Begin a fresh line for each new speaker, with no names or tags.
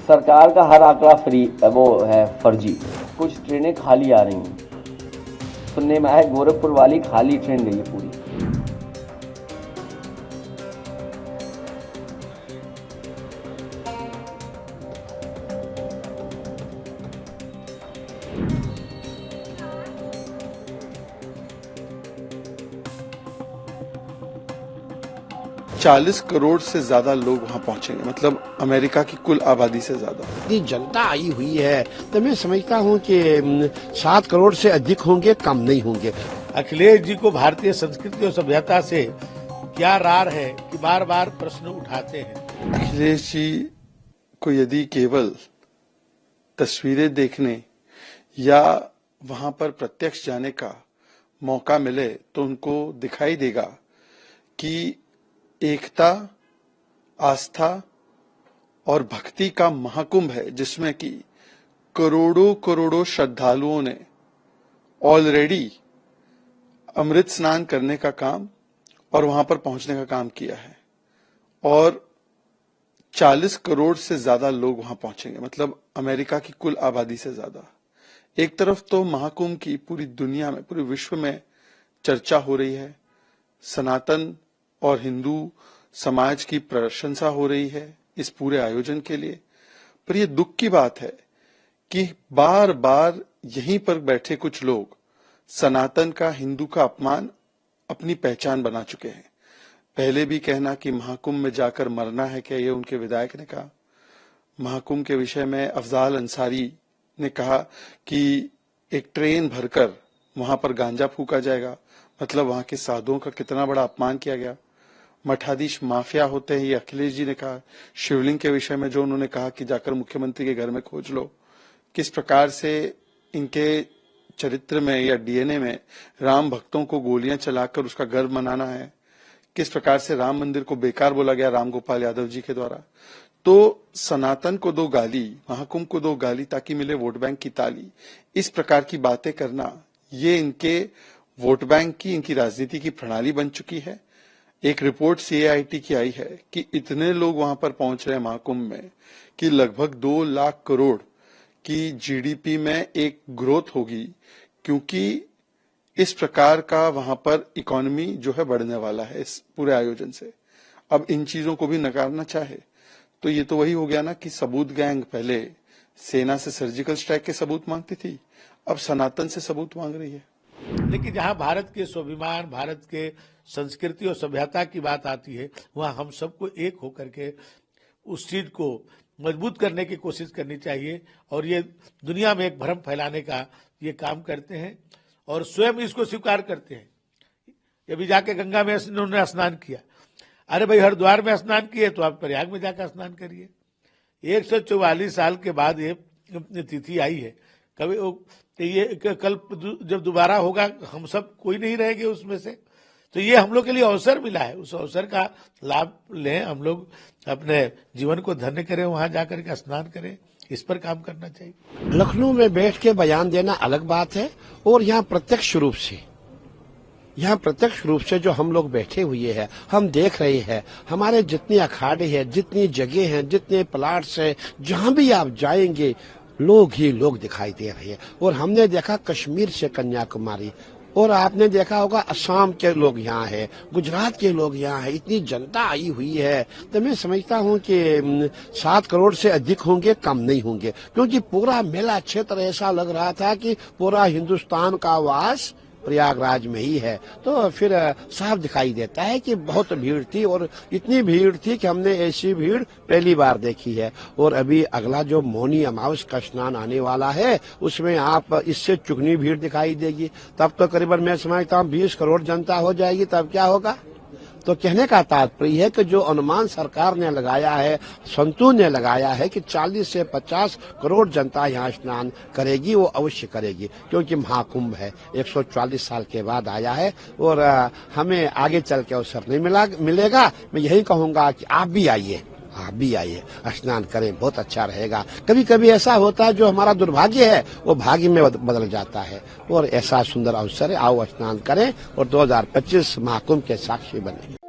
सरकार का हर आंकड़ा वो है फर्जी। कुछ ट्रेनें खाली आ रही हैं, सुनने में आया गोरखपुर वाली खाली ट्रेन गई है पूरी।
चालीस करोड़ से ज्यादा लोग वहां पहुंचेंगे, मतलब अमेरिका की कुल आबादी से ज्यादा।
इतनी जनता आई हुई है तो मैं समझता हूँ कि 7 करोड़ से अधिक होंगे, कम नहीं होंगे।
अखिलेश जी को भारतीय संस्कृति और सभ्यता से क्या रार है कि बार बार प्रश्न उठाते हैं।
अखिलेश जी को यदि केवल तस्वीरें देखने या वहां पर प्रत्यक्ष जाने का मौका मिले तो उनको दिखाई देगा कि एकता, आस्था और भक्ति का महाकुंभ है, जिसमें कि करोड़ों करोड़ों श्रद्धालुओं ने ऑलरेडी अमृत स्नान करने का काम और वहां पर पहुंचने का काम किया है। और 40 करोड़ से ज्यादा लोग वहां पहुंचेंगे, मतलब अमेरिका की कुल आबादी से ज्यादा। एक तरफ तो महाकुंभ की पूरी दुनिया में, पूरे विश्व में चर्चा हो रही है, सनातन और हिंदू समाज की प्रशंसा हो रही है इस पूरे आयोजन के लिए। पर यह दुख की बात है कि बार बार यहीं पर बैठे कुछ लोग सनातन का, हिंदू का अपमान अपनी पहचान बना चुके हैं। पहले भी कहना कि महाकुंभ में जाकर मरना है क्या, ये उनके विधायक ने कहा। महाकुंभ के विषय में अफजाल अंसारी ने कहा कि एक ट्रेन भरकर वहां पर गांजा फूका जाएगा, मतलब वहां के साधुओं का कितना बड़ा अपमान किया गया। मठाधीश माफिया होते हैं, ये अखिलेश जी ने कहा। शिवलिंग के विषय में जो उन्होंने कहा कि जाकर मुख्यमंत्री के घर में खोज लो, किस प्रकार से इनके चरित्र में या डीएनए में राम भक्तों को गोलियां चलाकर उसका गर्व मनाना है, किस प्रकार से राम मंदिर को बेकार बोला गया राम गोपाल यादव जी के द्वारा। तो सनातन को दो गाली, महाकुंभ को दो गाली ताकि मिले वोट बैंक की ताली, इस प्रकार की बातें करना, ये इनके वोट बैंक की, इनकी राजनीति की प्रणाली बन चुकी है। एक रिपोर्ट सीएआईटी की आई है कि इतने लोग वहां पर पहुंच रहे हैं महाकुंभ में कि लगभग 2 लाख करोड़ की जीडीपी में एक ग्रोथ होगी, क्योंकि इस प्रकार का वहां पर इकोनॉमी जो है बढ़ने वाला है इस पूरे आयोजन से। अब इन चीजों को भी नकारना चाहे तो ये तो वही हो गया ना कि सबूत गैंग पहले सेना से सर्जिकल स्ट्राइक के सबूत मांगती थी, अब सनातन से सबूत मांग रही है।
लेकिन जहां भारत के स्वाभिमान, भारत के संस्कृति और सभ्यता की बात आती है, वहां हम सबको एक होकर के उस चीज को मजबूत करने की कोशिश करनी चाहिए। और ये दुनिया में एक भ्रम फैलाने का ये काम करते हैं और स्वयं इसको स्वीकार करते हैं। अभी जाके गंगा में उन्होंने स्नान किया, अरे भाई हरिद्वार में स्नान किए तो आप प्रयाग में जाकर स्नान करिए। 144 साल के बाद ये तिथि आई है, कभी ये कल जब दोबारा होगा हम सब कोई नहीं रहेंगे उसमें से, तो ये हम लोग के लिए अवसर मिला है, उस अवसर का लाभ लें, हम लोग अपने जीवन को धन्य करें, वहां जाकर के स्नान करें, इस पर काम करना चाहिए।
लखनऊ में बैठ के बयान देना अलग बात है, और यहाँ प्रत्यक्ष रूप से जो हम लोग बैठे हुए हैं, हम देख रहे हैं, हमारे जितने अखाड़े हैं, जितनी जगह हैं, जितने प्लाट्स हैं, जहां भी आप जाएंगे लोग ही लोग दिखाई दे रहे हैं। और हमने देखा कश्मीर से कन्याकुमारी, और आपने देखा होगा असम के लोग यहाँ हैं, गुजरात के लोग यहाँ हैं, इतनी जनता आई हुई है तो मैं समझता हूँ कि 7 करोड़ से अधिक होंगे, कम नहीं होंगे। क्योंकि पूरा मेला क्षेत्र ऐसा लग रहा था कि पूरा हिंदुस्तान का वास प्रयागराज में ही है। तो फिर साफ दिखाई देता है कि बहुत भीड़ थी, और इतनी भीड़ थी कि हमने ऐसी भीड़ पहली बार देखी है। और अभी अगला जो मौनी अमावस का स्नान आने वाला है, उसमें आप इससे चुगनी भीड़ दिखाई देगी। तब तो करीबन मैं समझता हूँ 20 करोड़ जनता हो जाएगी। तब क्या होगा? तो कहने का तात्पर्य है कि जो अनुमान सरकार ने लगाया है, संतों ने लगाया है कि 40 से 50 करोड़ जनता यहाँ स्नान करेगी, वो अवश्य करेगी, क्योंकि महाकुंभ है, 144 साल के बाद आया है और हमें आगे चल के अवसर नहीं मिलेगा। मैं यही कहूंगा कि आप भी आइए, स्नान करें, बहुत अच्छा रहेगा। कभी कभी ऐसा होता है जो हमारा दुर्भाग्य है वो भाग्य में बदल जाता है, और ऐसा सुंदर अवसर है, आओ स्नान करें और 2025 महाकुंभ के साक्षी बने।